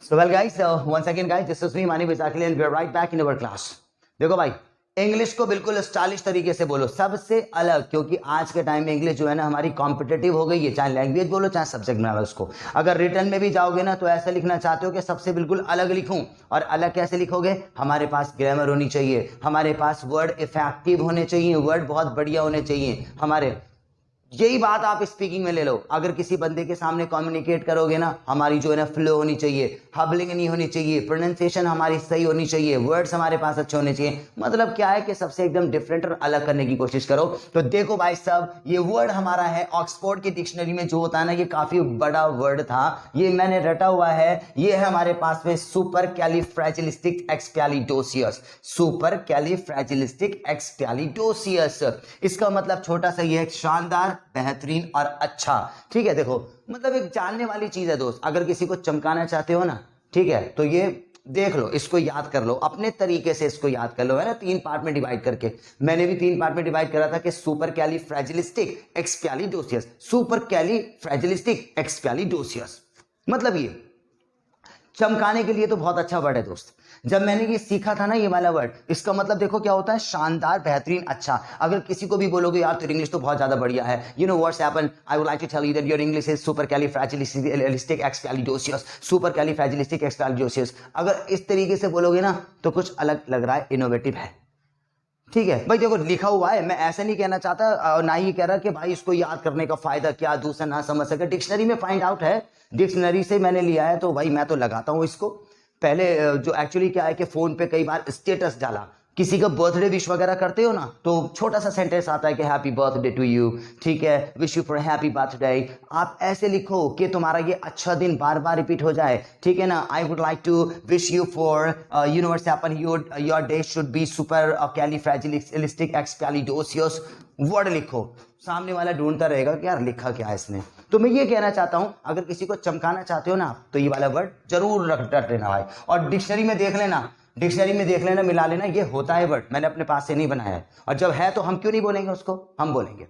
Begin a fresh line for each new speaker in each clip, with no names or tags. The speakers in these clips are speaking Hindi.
So well guys, once again guys, this is me, my name is Akhil and we are right back in our class. देखो भाई, इंग्लिश को बिल्कुल स्टाइलिश तरीके से बोलो, सबसे अलग, क्योंकि आज के टाइम में इंग्लिश जो है ना हमारी कॉम्पिटिटिव हो गई है। चाहे लैंग्वेज बोलो चाहे सब्जेक्ट में उसको अगर रिटर्न में भी जाओगे ना तो ऐसा लिखना चाहते हो कि सबसे बिल्कुल अलग लिखूं। और अलग कैसे लिखोगे? हमारे पास ग्रामर होनी चाहिए, हमारे पास वर्ड इफेक्टिव होने चाहिए, वर्ड बहुत बढ़िया होने चाहिए हमारे। यही बात आप स्पीकिंग में ले लो। अगर किसी बंदे के सामने कम्युनिकेट करोगे ना, हमारी जो है ना फ्लो होनी चाहिए, हबलिंग नहीं होनी चाहिए, प्रोनाउंसिएशन हमारी सही होनी चाहिए, वर्ड्स हमारे पास अच्छे होने चाहिए। मतलब क्या है कि सबसे एकदम डिफरेंट और अलग करने की कोशिश करो। तो देखो भाई साहब, ये वर्ड हमारा है ऑक्सफोर्ड की डिक्शनरी में जो होता है ना, ये काफी बड़ा वर्ड था, ये मैंने रटा हुआ है। ये है हमारे पास में सुपर कैलिफ्रैजिलिस्टिक एक्सपियालिडोसियस। सुपर कैलिफ्रैजिलिस्टिक एक्सपियालिडोसियस, इसका मतलब छोटा सा ये है, शानदार, बेहतरीन और अच्छा। ठीक है, देखो मतलब एक जानने वाली चीज है दोस्त। अगर किसी को चमकाना चाहते हो ना, ठीक है, तो ये देख लो, इसको याद कर लो अपने तरीके से, इसको याद कर लो, है ना, 3 पार्ट में डिवाइड करके। मैंने भी 3 पार्ट में डिवाइड करा था कि सुपर कैलिफ्रैजिलिस्टिक एक्सपियालिडोसियस, सुपर कैलिफ्रैजिलिस्टिक एक्सपियालिडोसियस मतलब ये चमकाने के लिए तो बहुत अच्छा वर्ड है दोस्त। जब मैंने ये सीखा था ना ये वाला वर्ड, इसका मतलब देखो क्या होता है, शानदार, बेहतरीन, अच्छा। अगर किसी को भी बोलोगे यार तेरी इंग्लिश तो बहुत ज्यादा बढ़िया है, you know what's happen, I would like to tell you that your English is supercalifragilisticexpialidocious, supercalifragilisticexpialidocious. अगर इस तरीके से बोलोगे ना तो कुछ अलग लग रहा है, इनोवेटिव है। ठीक है भाई, देखो लिखा हुआ है, मैं ऐसे नहीं कहना चाहता और ना ही कह रहा कि भाई इसको याद करने का फायदा क्या, दूसरा ना समझ सके। डिक्शनरी में फाइंड आउट है, डिक्शनरी से मैंने लिया है, तो भाई मैं तो लगाता हूं इसको। पहले जो एक्चुअली क्या है कि फोन पे कई बार स्टेटस डाला, किसी का बर्थडे विश वगैरह करते हो ना, तो छोटा सा सेंटेंस आता है कि हैप्पी बर्थडे टू यू, ठीक है, wish you for happy birthday. आप ऐसे लिखो कि तुम्हारा ये अच्छा दिन बार बार रिपीट हो जाए, ठीक है ना। I would like to wish you for you know what's happen, your day should be supercalifragilisticexpialidocious. Word लिखो, सामने वाला ढूंढता रहेगा कि यार लिखा क्या है इसने। तो मैं ये कहना चाहता हूं, अगर किसी को चमकाना चाहते हो ना तो ये वाला वर्ड जरूर रट लेना भाई। और डिक्शनरी में देख लेना, डिक्शनरी में देख लेना, मिला लेना, ये होता है वर्ड, मैंने अपने पास से नहीं बनाया है। और जब है तो हम क्यों नहीं बोलेंगे उसको, हम बोलेंगे।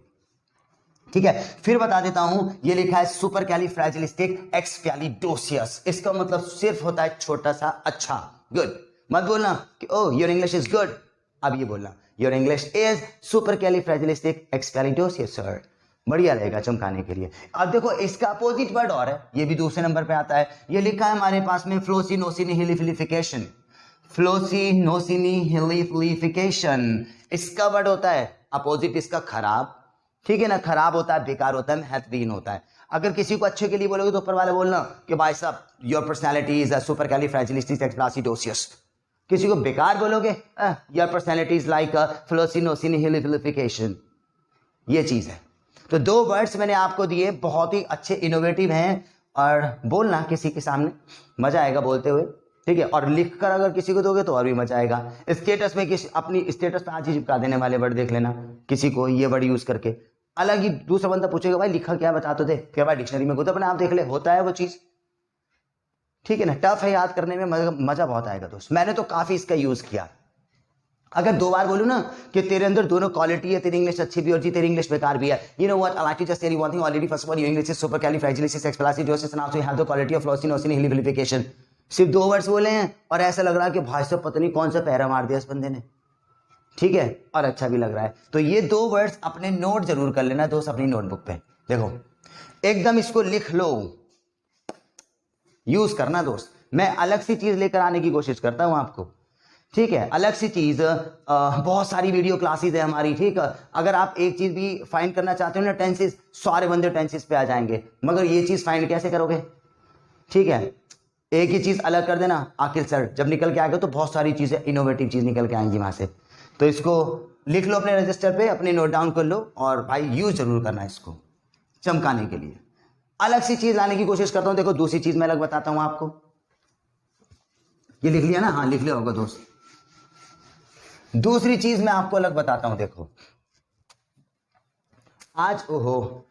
ठीक है, फिर बता देता हूं, ये लिखा है सुपर कैलिफ्रैजिलिस्टिक एक्सपियालिडोसियस। इसका मतलब सिर्फ होता है छोटा सा अच्छा, गुड। मत बोलना कि oh your English is good, अब ये बोलना your English is supercalifragilisticexpialidocious sir, बढ़िया रहेगा चमकाने के लिए। अब देखो इसका अपोजिट वर्ड और है, ये भी दूसरे नंबर पे आता है। ये लिखा है हमारे पास में फ्लोसिनोसिनिहिलिफिकेशन, फ्लोसिनोसिनिहिलिफिकेशन, इसका वर्ड होता है अपोजिट इसका खराब। ठीक है ना, खराब होता है, बेकार होता है, बेहतरीन होता है। अगर किसी को अच्छे के लिए बोलोगे तो ऊपर वाले बोलना कि भाई साहब योर पर्सनैलिटी इज सुपर कैलिफ्रैजिलिस्टिक एक्सपियालिडोसियस। किसी को बेकार बोलोगे योर पर्सनैलिटी इज लाइक फ्लोसिनोसिनिहिलिफिकेशन। ये चीज है। तो 2 वर्ड्स मैंने आपको दिए, बहुत ही अच्छे, इनोवेटिव हैं। और बोलना किसी के सामने, मजा आएगा बोलते हुए, ठीक है। और लिख कर अगर किसी को दोगे तो और भी मजा आएगा। स्टेटस में किसी अपनी स्टेटस पे आज ही चिपका देने वाले वर्ड देख लेना, किसी को ये वर्ड यूज करके अलग ही। दूसरा बंदा पूछेगा भाई लिखा क्या, बता तो दे, क्या भाई डिक्शनरी में खुद अपने आप देख ले, होता है वो चीज। ठीक है ना, टफ है याद करने में, मजा बहुत आएगा दोस्त। मैंने तो काफी इसका यूज किया। अगर 2 बार बोलूं ना कि तेरे अंदर दोनों क्वालिटी है, तेरी इंग्लिश अच्छी भी और जी तेरी इंग्लिश बेकार भी है, you know what, I like to just tell you one thing already. First of all, your English is supercalifragilisticexpialidocious and also you have the quality of floccinaucinihilipilification. सिर्फ 2 वर्ड्स बोले हैं और ऐसा लग रहा है कि भाई साहब पता नहीं कौन सा पैरा मार दिया इस बंदे ने, ठीक है, और अच्छा भी लग रहा है। तो ये 2 वर्ड्स अपने नोट जरूर कर लेना दोस्त, अपनी नोटबुक पे। देखो एकदम इसको लिख लो, यूज करना दोस्त। मैं अलग सी चीज लेकर आने की कोशिश करता हूं आपको, ठीक है, अलग सी चीज। बहुत सारी वीडियो क्लासेस है हमारी, ठीक है। अगर आप एक चीज भी फाइंड करना चाहते हो ना, टेंसेस, सारे बंदे टेंसेस पे आ जाएंगे, मगर ये चीज फाइंड कैसे करोगे, ठीक है। एक ही चीज अलग कर देना, आखिर सर जब निकल के आएगा तो बहुत सारी चीजें, इनोवेटिव चीज निकल के आएंगी वहां से। तो इसको लिख लो अपने रजिस्टर पे, अपने नोट डाउन कर लो, और भाई यूज जरूर करना इसको चमकाने के लिए। अलग सी चीज लाने की कोशिश करता हूं। देखो दूसरी चीज मैं अलग बताता हूं आपको, ये लिख लिया ना, हाँ लिख लिया होगा दोस्त। दूसरी चीज मैं आपको अलग बताता हूं। देखो आज, ओहो,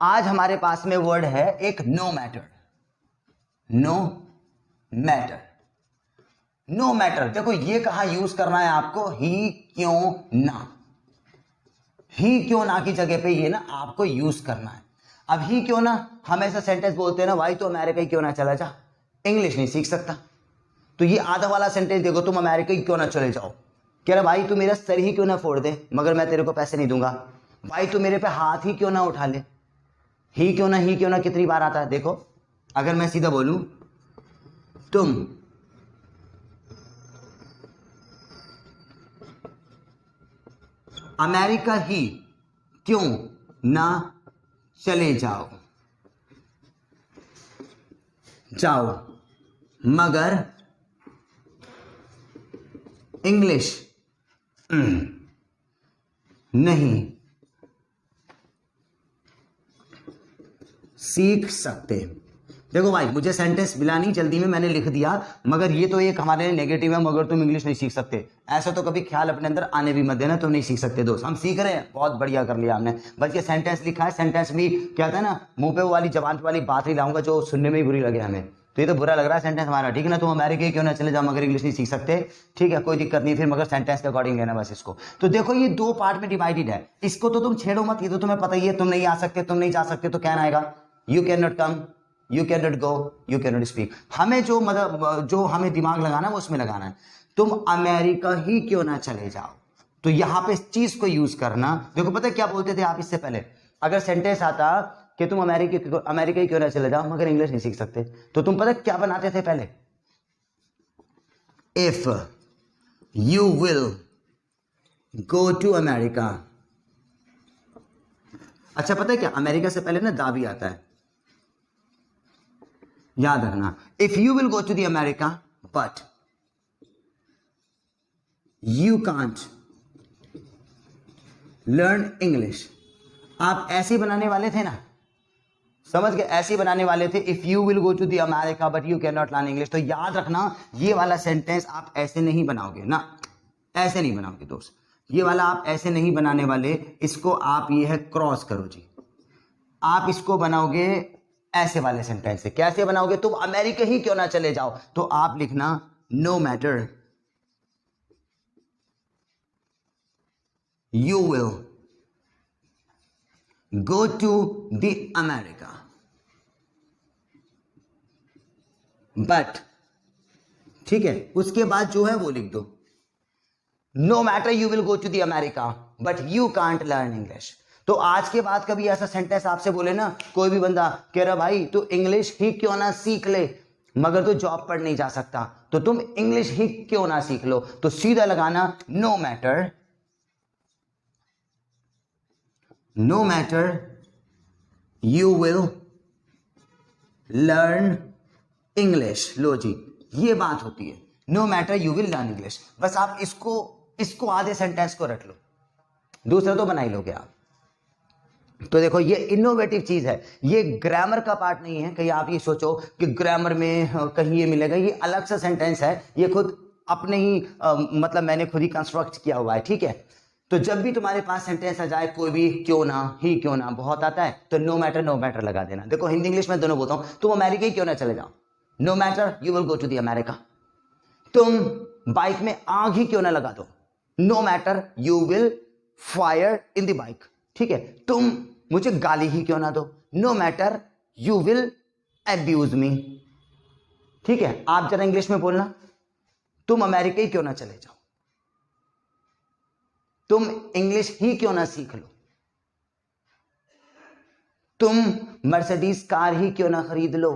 आज हमारे पास में वर्ड है एक no matter, no matter, no matter. देखो ये कहां यूज करना है आपको, ही क्यों ना, ही क्यों ना की जगह पे ये ना आपको यूज करना है। अब ही क्यों ना, हम ऐसा सेंटेंस बोलते हैं ना, भाई तो अमेरिका ही क्यों ना चला जा, इंग्लिश नहीं सीख सकता। तो ये आधा वाला सेंटेंस देखो, तुम अमेरिका ही क्यों ना चले जाओ, कह रहा भाई तू मेरा सर ही क्यों ना फोड़ दे मगर मैं तेरे को पैसे नहीं दूंगा, भाई तू मेरे पे हाथ ही क्यों ना उठा ले, ही क्यों ना कितनी बार आता है। देखो अगर मैं सीधा बोलूं तुम अमेरिका ही क्यों ना चले जाओ, मगर इंग्लिश नहीं सीख सकते। देखो भाई मुझे सेंटेंस मिला नहीं, जल्दी में मैंने लिख दिया, मगर ये तो एक हमारे लिए नेगेटिव है, मगर तुम इंग्लिश नहीं सीख सकते, ऐसा तो कभी ख्याल अपने अंदर आने भी मत देना, तुम नहीं सीख सकते। दोस्त हम सीख रहे हैं, बहुत बढ़िया कर लिया हमने, बल्कि सेंटेंस लिखा है, सेंटेंस भी क्या था ना, मुंह पे वो वाली जबान पे वाली बात ही लाऊंगा जो सुनने में ही बुरी लगे हमें। तो ये तो बुरा लग रहा है सेंटेंस हमारा, ठीक है ना, तुम अमेरिका क्यों ना चले जाओ मगर इंग्लिश नहीं सीख सकते, ठीक है कोई दिक्कत नहीं, फिर मगर सेंटेंस के अकॉर्डिंग लेना बस इसको। तो देखो ये दो पार्ट में डिवाइडेड है, इसको तो तुम छेड़ो मत, ये तो तुम्हें पता ही है, तुम नहीं आ सकते, तुम नहीं जा सकते, तो क्या आएगा, you can not come, you can not go, you can not speak. हमें जो मतलब जो हमें दिमाग लगाना है वो उसमें लगाना है, तुम अमेरिका ही क्यों ना चले जाओ, तो यहां पे इस चीज को यूज करना। देखो पता है क्या बोलते थे आप इससे पहले, अगर सेंटेंस आता कि तुम अमेरिका ही क्यों ना चले जाओ मगर इंग्लिश नहीं सीख सकते, तो तुम पता क्या बनाते थे पहले, if you will go to America. अच्छा पता है क्या, अमेरिका से पहले ना दा भी आता है, याद रखना, if you will go to the America but you can't learn English. आप ऐसे बनाने वाले थे ना, समझ गए, ऐसे बनाने वाले थे, if you will go to the America but you can not learn English. तो याद रखना ये वाला सेंटेंस आप ऐसे नहीं बनाओगे ना, ऐसे नहीं बनाओगे दोस्त, ये वाला आप ऐसे नहीं बनाने वाले, इसको आप ये है क्रॉस करो जी, आप इसको बनाओगे ऐसे वाले सेंटेंस से। कैसे बनाओगे, तुम अमेरिका ही क्यों ना चले जाओ, तो आप लिखना no matter you will go to the America but, ठीक है, उसके बाद जो है वो लिख दो, no matter you will go to the America but you can't learn English. तो आज के बाद कभी ऐसा सेंटेंस आपसे बोले ना कोई भी बंदा, कह रहा भाई तू इंग्लिश ही क्यों ना सीख ले मगर तू जॉब पर नहीं जा सकता, तो तुम इंग्लिश ही क्यों ना सीख लो, तो सीधा लगाना no matter you will learn English. लो जी ये बात होती है, no matter you will learn English. बस आप इसको आधे सेंटेंस को रख लो, दूसरा तो बना ही लोगे आप। तो देखो ये इनोवेटिव चीज है, ये ग्रामर का पार्ट नहीं है, कहीं आप ये सोचो कि ग्रामर में कहीं ये मिलेगा, ये अलग सा सेंटेंस है, ये खुद अपने ही मतलब मैंने खुद ही कंस्ट्रक्ट किया हुआ है, ठीक है। तो जब भी तुम्हारे पास सेंटेंस आ जाए कोई भी, क्यों ना, ही क्यों ना बहुत आता है, तो नो मैटर लगा देना। देखो हिंदी इंग्लिश में दोनों बोलता हूं, तुम अमेरिका ही क्यों ना चले जाओ, no matter you will go to the America. तुम बाइक में आग ही क्यों ना लगा दो, no matter you will fire in the bike, ठीक है। तुम मुझे गाली ही क्यों ना दो, no matter you will abuse me, ठीक है। आप जरा इंग्लिश में बोलना, तुम अमेरिका ही क्यों ना चले जाओ, तुम इंग्लिश ही क्यों ना सीख लो, तुम मर्सिडीज कार ही क्यों ना खरीद लो,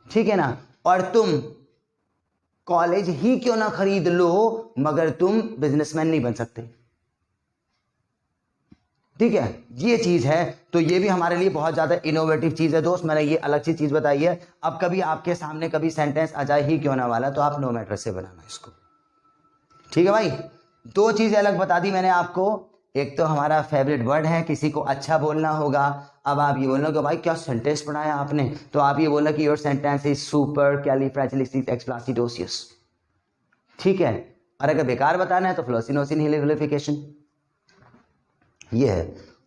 ठीक है ना, और तुम कॉलेज ही क्यों ना खरीद लो मगर तुम बिजनेसमैन नहीं बन सकते, ठीक है। ये चीज है, तो ये भी हमारे लिए बहुत ज्यादा इनोवेटिव चीज है दोस्त, मैंने ये अलग सी चीज बताई है। अब कभी आपके सामने कभी सेंटेंस आ जाए ही क्यों ना वाला, तो आप नो मैटर से बनाना इसको, ठीक है भाई। दो चीजें अलग बता दी मैंने आपको, एक तो हमारा फेवरेट वर्ड है, किसी को अच्छा बोलना होगा, अब आप ये बोलना कि भाई क्या सेंटेंस पढ़ाया आपने, तो आप ये बोलना कि योर सेंटेंस इज सुपर कैलिफ्रैजिलिस्टिक्सप्लासिडोसियस, ठीक है। और अगर बेकार बताना है तो फ्लोसिनोसिन हिलिफिकेशन, ये है।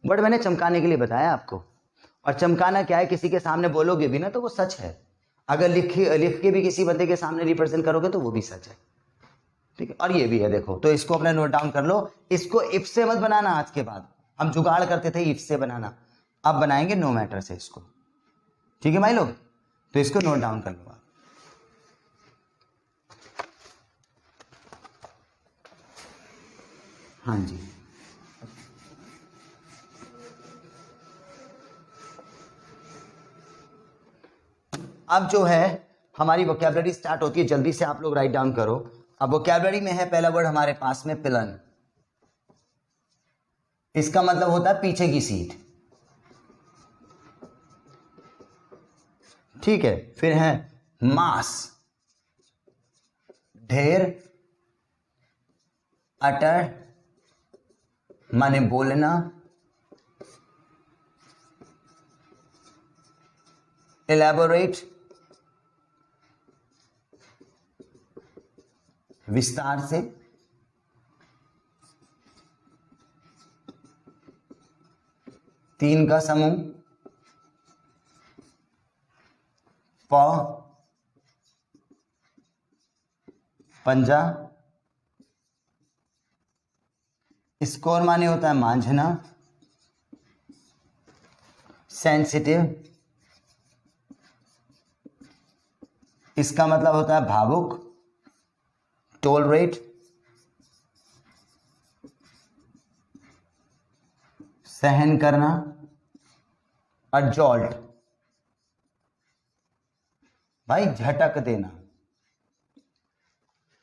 बट मैंने चमकाने के लिए बताया आपको, और चमकाना क्या है, किसी के सामने बोलोगे भी ना तो वो सच है, अगर लिख के भी किसी बंदे के सामने रिप्रेजेंट करोगे तो वो भी सच है, ठीक है। और ये भी है देखो, तो इसको अपने नोट डाउन कर लो, इसको इफ से मत बनाना, आज के बाद हम जुगाड़ करते थे इफ से बनाना, अब बनाएंगे नो मैटर से इसको, ठीक है भाई लोग, तो इसको नोट डाउन कर लो आप। हाँ जी, अब जो है हमारी वोकैबुलरी स्टार्ट होती है, जल्दी से आप लोग राइट डाउन करो। अब वोकैबुलरी में है पहला वर्ड हमारे पास में पिलन, इसका मतलब होता है पीछे की सीट, ठीक है। फिर है मास, ढेर, अटर माने बोलना, एलैबोरेट विस्तार से, तीन का समूह, प पंजा, स्कोर माने होता है मांझना, सेंसिटिव इसका मतलब होता है भावुक, टोलरेट सहन करना, और जॉल्ट भाई झटक देना।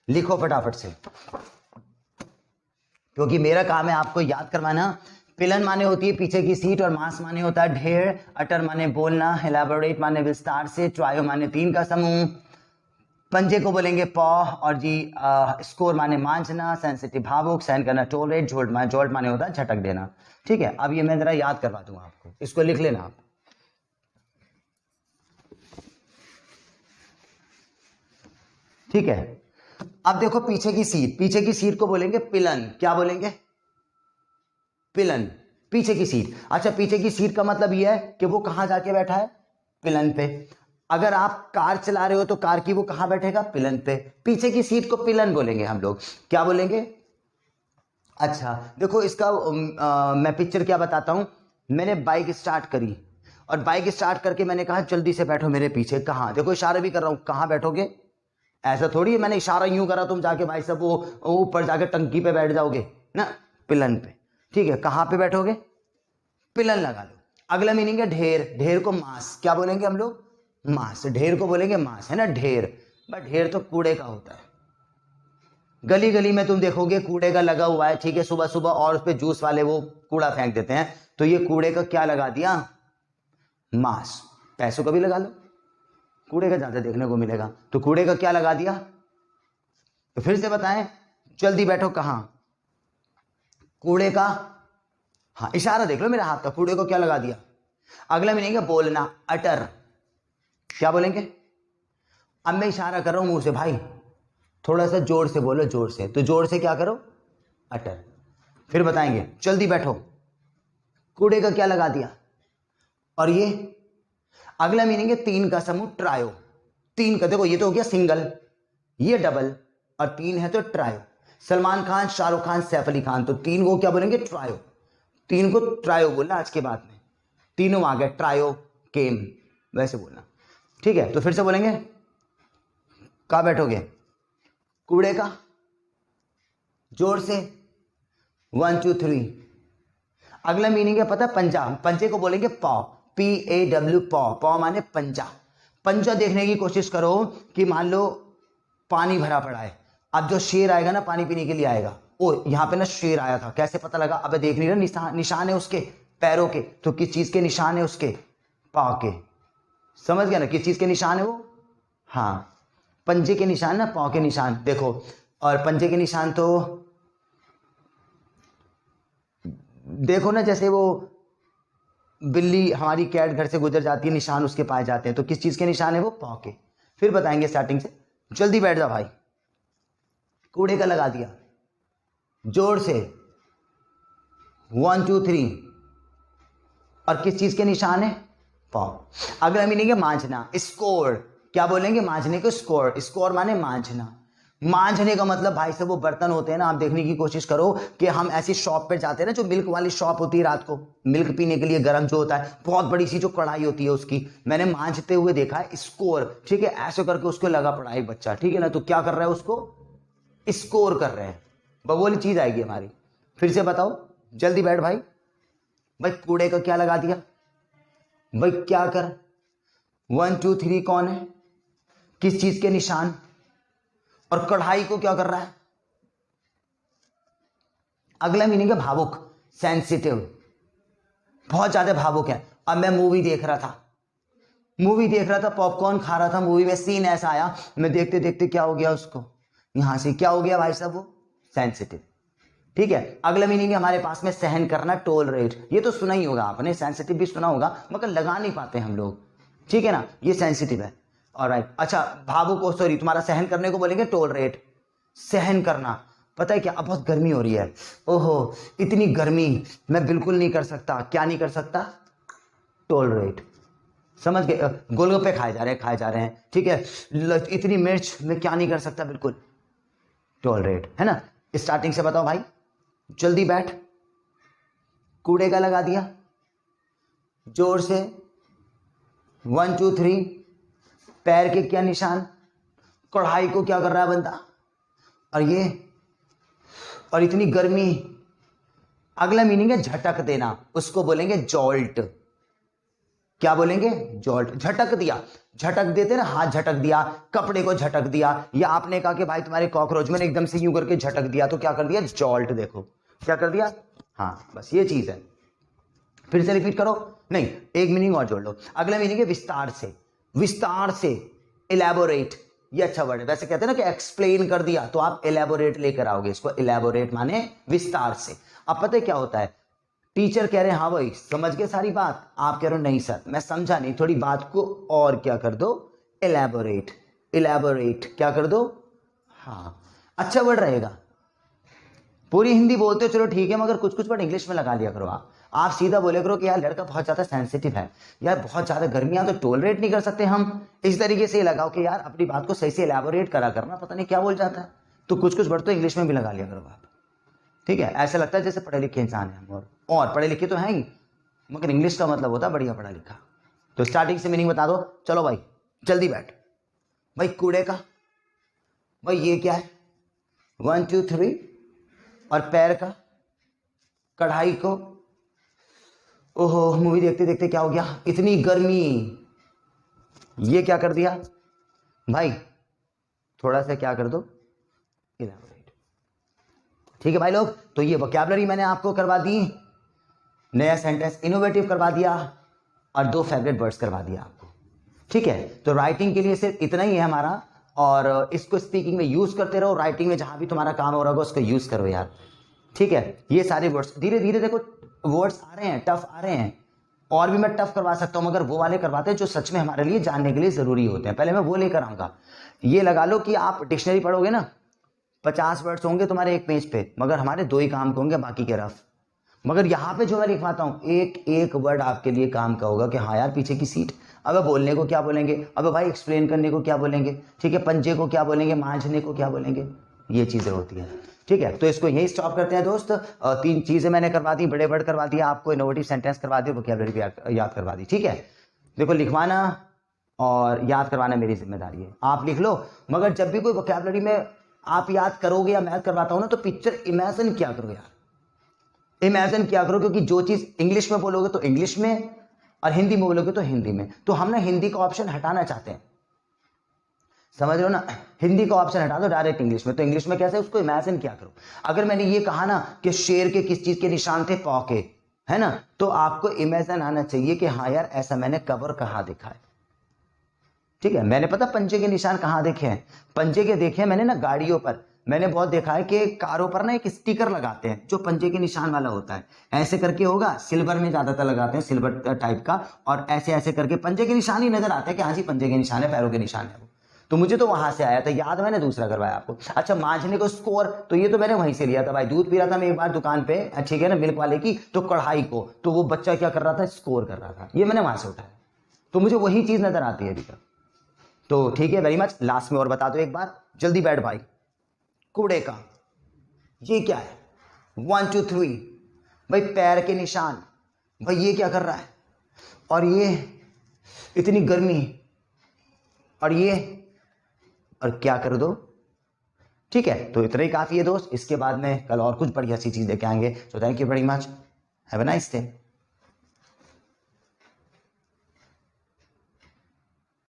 लिखो फटाफट से, क्योंकि मेरा काम है आपको याद करवाना। पिलन माने होती है पीछे की सीट, और मास माने होता है ढेर, अटर माने बोलना, एलैबोरेट माने विस्तार से, ट्रायो माने तीन का समूह, पंजे को बोलेंगे पॉ, और जी स्कोर माने मांझना, सेंसिटिव भावुक, सहन करना टोलरेट, जॉल्ट माने होता है झटक देना। ठीक है, अब ये मैं जरा याद करवा दूंगा आपको, इसको लिख लेना आप। ठीक है, अब देखो पीछे की सीट, पीछे की सीट को बोलेंगे पिलन। क्या बोलेंगे? पिलन, पीछे की सीट। अच्छा, पीछे की सीट का मतलब यह है कि वो कहां जाके बैठा है? पिलन पे। अगर आप कार चला रहे हो तो कार की वो कहां बैठेगा? पिलन पे। पीछे की सीट को पिलन बोलेंगे हम लोग। क्या बोलेंगे? अच्छा देखो इसका मैं पिक्चर क्या बताता हूं। मैंने बाइक स्टार्ट करी और बाइक स्टार्ट करके मैंने कहा जल्दी से बैठो मेरे पीछे। कहां? देखो इशारा भी कर रहा हूं, कहां बैठोगे? ऐसा थोड़ी है मैंने इशारा यूं करा तुम जाके भाई साहब वो ऊपर जाके टंकी पे बैठ जाओगे ना, पिलन पे। ठीक है, कहां पे बैठोगे? पिलन लगा लो। अगला मीनिंग है ढेर। ढेर को मास क्या बोलेंगे हम लोग? मास। ढेर को बोलेंगे मास, है ना ढेर। बट ढेर तो कूड़े का होता है। गली गली में तुम देखोगे कूड़े का लगा हुआ है, ठीक है, सुबह सुबह, और उस पे जूस वाले वो कूड़ा फेंक देते हैं, तो ये कूड़े का क्या लगा दिया? मास। पैसों का भी लगा लो, कूड़े का ज्यादा देखने को मिलेगा, तो कूड़े का क्या लगा दिया? तो फिर से बताएं, जल्दी बैठो कहां? कूड़े का, हाँ इशारा देख लो मेरे हाथ का, कूड़े को क्या लगा दिया? अगला मीनिंग है बोलना, अटर। क्या बोलेंगे? अब मैं इशारा कर रहा हूं मुंह से, भाई थोड़ा सा जोर से बोलो, जोर से। तो जोर से क्या करो? अटर। फिर बताएंगे जल्दी बैठो, कूड़े का क्या लगा दिया? और ये अगला मीनिंग है तीन का समूह, ट्रायो। तीन का, देखो ये तो हो गया सिंगल, ये डबल, और तीन है तो ट्रायो। सलमान खान, शाहरुख खान, सैफ अली खान, तो तीन को क्या बोलेंगे? ट्रायो। तीन को ट्रायो बोलना आज के बाद में, तीनों आ गए, ट्रायो केम, वैसे बोलना। ठीक है, तो फिर से बोलेंगे, कहां बैठोगे? कूड़े का, जोर से, 1 2 3। अगला मीनिंग है पता, पंजा। पंजे को बोलेंगे पॉ, PAW, पॉ। पॉ माने पंजा। पंजा देखने की कोशिश करो कि मान लो पानी भरा पड़ा है, अब जो शेर आएगा ना पानी पीने के लिए आएगा, ओ यहां पे ना शेर आया था, कैसे पता लगा? अबे देख नहीं रहा, निशान है उसके पैरों के, तो किस चीज के निशान है? उसके पाँव के। समझ गया ना किस चीज के निशान है वो? हाँ, पंजे के निशान ना, पाँव के निशान। देखो, और पंजे के निशान तो देखो ना, जैसे वो बिल्ली हमारी कैट घर से गुजर जाती है, निशान उसके पाए जाते हैं, तो किस चीज के निशान है वो? पाँव के। फिर बताएंगे स्टार्टिंग से, जल्दी बैठ जा भाई, कूड़े का लगा दिया, जोर से, 1 2 3, और किस चीज के निशान है? पाँव। अगला मीनिंग है मांझना, स्कोर। क्या बोलेंगे? मांझने को स्कोर। स्कोर माने मांझना। मांझने का मतलब भाई साहब वो बर्तन होते हैं ना, आप देखने की कोशिश करो कि हम ऐसी शॉप पे जाते हैं ना, जो मिल्क वाली शॉप होती है, रात को मिल्क पीने के लिए गर्म जो होता है, बहुत बड़ी सी जो कढ़ाई होती है उसकी मैंने मांझते हुए देखा है, स्कोर, ठीक है, ऐसे करके उसको लगा पड़ा है बच्चा, ठीक है ना, तो क्या कर रहा है, उसको स्कोर कर रहे हैं, वो वाली चीज आएगी हमारी। फिर से बताओ, जल्दी बैठ भाई। भाई कूड़े का क्या लगा दिया, भाई क्या कर, 1 2 3 कौन है, किस चीज के निशान, और कढ़ाई को क्या कर रहा है। अगला मीनिंग है भावुक, सेंसिटिव, बहुत ज्यादा भावुक है। अब मैं मूवी देख रहा था, पॉपकॉर्न खा रहा था, मूवी में सीन ऐसा आया, मैं देखते देखते क्या हो गया, उसको यहां से क्या हो गया भाई साहब, वो सेंसिटिव, ठीक है। अगला मीनिंग है हमारे पास में सहन करना, टोलरेट, ये तो सुना ही होगा आपने, सेंसिटिव भी सुना होगा मगर लगा नहीं पाते हम लोग, ठीक है ना, ये सेंसिटिव है। ऑलराइट, अच्छा भावुक को, सॉरी, तुम्हारा सहन करने को बोलेंगे टोलरेट, सहन करना। पता है क्या, अब बहुत गर्मी हो रही है, ओहो इतनी गर्मी मैं बिल्कुल नहीं कर सकता, क्या नहीं कर सकता, टोलरेट, समझ गए, गोलगप्पे खाए जा रहे हैं, ठीक है, इतनी मिर्च मैं क्या नहीं कर सकता, बिल्कुल टोलरेट, है ना। स्टार्टिंग से बताओ भाई, जल्दी बैठ। कूड़े का लगा दिया, जोर से, 1 2 3, पैर के क्या निशान, कढ़ाई को क्या कर रहा है बंदा, और ये, और इतनी गर्मी। अगला मीनिंग है झटक देना, उसको बोलेंगे जॉल्ट, क्या बोलेंगे, जॉल्ट, झटक दिया, झटक देते ना, हाथ झटक दिया, कपड़े को झटक दिया, या आपने कहा कि भाई तुम्हारे कॉकरोच मैंने एकदम से यूं करके झटक दिया, तो क्या कर दिया, जॉल्ट, देखो क्या कर दिया, हाँ बस ये चीज है। फिर से रिपीट करो, नहीं एक मीनिंग और जोड़ लो। अगला मीनिंग है विस्तार से, इलेबोरेट, ये अच्छा वर्ड है, वैसे कहते हैं ना कि एक्सप्लेन कर दिया, तो आप इलेबोरेट लेकर आओगे इसको, इलेबोरेट माने विस्तार से। अब पता है क्या होता है, टीचर कह रहे हैं हाँ भाई समझ गए सारी बात, आप कह रहे हो नहीं सर मैं समझा नहीं, थोड़ी बात को और क्या कर दो, इलेबोरेट, क्या कर दो, हाँ अच्छा वर्ड रहेगा। पूरी हिंदी बोलते हो चलो ठीक है, मगर कुछ कुछ वर्ड इंग्लिश में लगा लिया करो। आप सीधा बोले करो कि यार लड़का बहुत ज्यादा सेंसिटिव है, यार बहुत ज्यादा गर्मियां तो टोलरेट नहीं कर सकते हम, इस तरीके से लगाओ कि यार अपनी बात को सही से इलेबोरेट करा करना, पता नहीं क्या बोल जाता है, तो कुछ कुछ वर्ड तो इंग्लिश में भी लगा लिया करो आप, ठीक है। ऐसा लगता है जैसे पढ़े लिखे इंसान है हम, और पढ़े लिखे तो हैं ही, मगर इंग्लिश का मतलब होता है बढ़िया पढ़ा लिखा। तो स्टार्टिंग से मीनिंग बता दो, चलो भाई जल्दी बैठ। भाई कूड़े का, भाई ये क्या है, 1 2 3, और पैर का, कढ़ाई को, ओहो मूवी देखते देखते क्या हो गया, इतनी गर्मी, ये क्या कर दिया भाई, थोड़ा सा क्या कर दो, इलेबोरेट, ठीक है भाई लोग। तो ये वोकैबुलरी मैंने आपको करवा दी, नया सेंटेंस इनोवेटिव करवा दिया, और 2 फेवरेट वर्ड्स करवा दिया आपको, ठीक है। तो राइटिंग के लिए सिर्फ इतना ही है हमारा, और इसको स्पीकिंग में यूज करते रहो, राइटिंग में जहां भी तुम्हारा काम हो रहा होगा उसको यूज करो यार, ठीक है। ये सारे वर्ड्स धीरे धीरे देखो वर्ड्स आ रहे हैं, टफ आ रहे हैं, और भी मैं टफ करवा सकता हूं, मगर वो वाले करवाते हैं जो सच में हमारे लिए जानने के लिए जरूरी होते हैं, पहले मैं वो लेकर आऊंगा। ये लगा लो कि आप डिक्शनरी पढ़ोगे ना, 50 वर्ड्स होंगे तुम्हारे एक पेज पे, मगर हमारे 2 ही काम के होंगे, बाकी के रफ। मगर यहाँ पे जो मैं लिखवाता हूँ एक एक वर्ड आपके लिए काम का होगा कि हाँ यार पीछे की सीट, अब बोलने को क्या बोलेंगे, अब भाई एक्सप्लेन करने को क्या बोलेंगे, ठीक है, पंजे को क्या बोलेंगे, मांझने को क्या बोलेंगे, ये चीजें होती हैं, ठीक है। तो इसको यही स्टॉप करते हैं दोस्त। 3 चीजें मैंने करवा दी, बड़े वर्ड करवा दिया आपको, इनोवेटिव सेंटेंस करवा दिया, वोकैबुलरी भी याद करवा दी, ठीक है। देखो लिखवाना और याद करवाना मेरी जिम्मेदारी है, आप लिख लो, मगर जब भी कोई वोकैबुलरी में आप याद करोगे या मैं करवाता हूं ना, तो पिक्चर इमेजिन क्या करो यार, इमेजिन क्या करो, क्योंकि जो चीज इंग्लिश में बोलोगे तो इंग्लिश में, और हिंदी में बोलोगे तो हिंदी में, तो हम ना हिंदी का ऑप्शन हटाना चाहते हैं, समझ रहे हो ना, हिंदी का ऑप्शन हटा दो, डायरेक्ट इंग्लिश में। तो इंग्लिश में कैसे, उसको इमेजिन क्या करो। अगर मैंने ये कहा ना कि शेर के किस चीज के निशान थे, पौ के, है ना, तो आपको इमेजिन आना चाहिए कि हाँ यार ऐसा मैंने कब और कहाँ देखा है, ठीक है। मैंने पता पंजे के निशान कहाँ देखे हैं, पंजे के देखे हैं मैंने ना गाड़ियों पर, मैंने बहुत देखा है कि कारों पर ना एक स्टिकर लगाते हैं जो पंजे के निशान वाला होता है, ऐसे करके होगा, सिल्वर में ज्यादातर लगाते हैं, सिल्वर टाइप का, और ऐसे ऐसे करके पंजे के निशान ही नजर आते हैं कि हाँ जी पंजे के निशान है, पैरों के निशान है वो। तो मुझे तो वहां से आया था याद, मैंने दूसरा करवाया आपको। अच्छा मांझने को स्कोर, तो ये तो मैंने वहीं से लिया था भाई, दूध पी रहा था मैं एक बार दुकान पे, ठीक है ना, मिल्क वाले की, तो कढ़ाई को, तो वो बच्चा क्या कर रहा था, स्कोर कर रहा था, ये मैंने वहां से उठाया, तो मुझे वही चीज नजर आती है अभी तक। तो ठीक है, वेरी मच। लास्ट में और बता दो एक बार, जल्दी बैठ भाई, कूड़े का। ये क्या है? 1 2 3 भाई पैर के निशान। भाई ये क्या कर रहा है? और ये इतनी गर्मी, और ये, और क्या कर दो। ठीक है, तो इतना ही काफी है दोस्त। इसके बाद में कल और कुछ बढ़िया सी चीज लेके आएंगे। So thank you very much, have a nice day.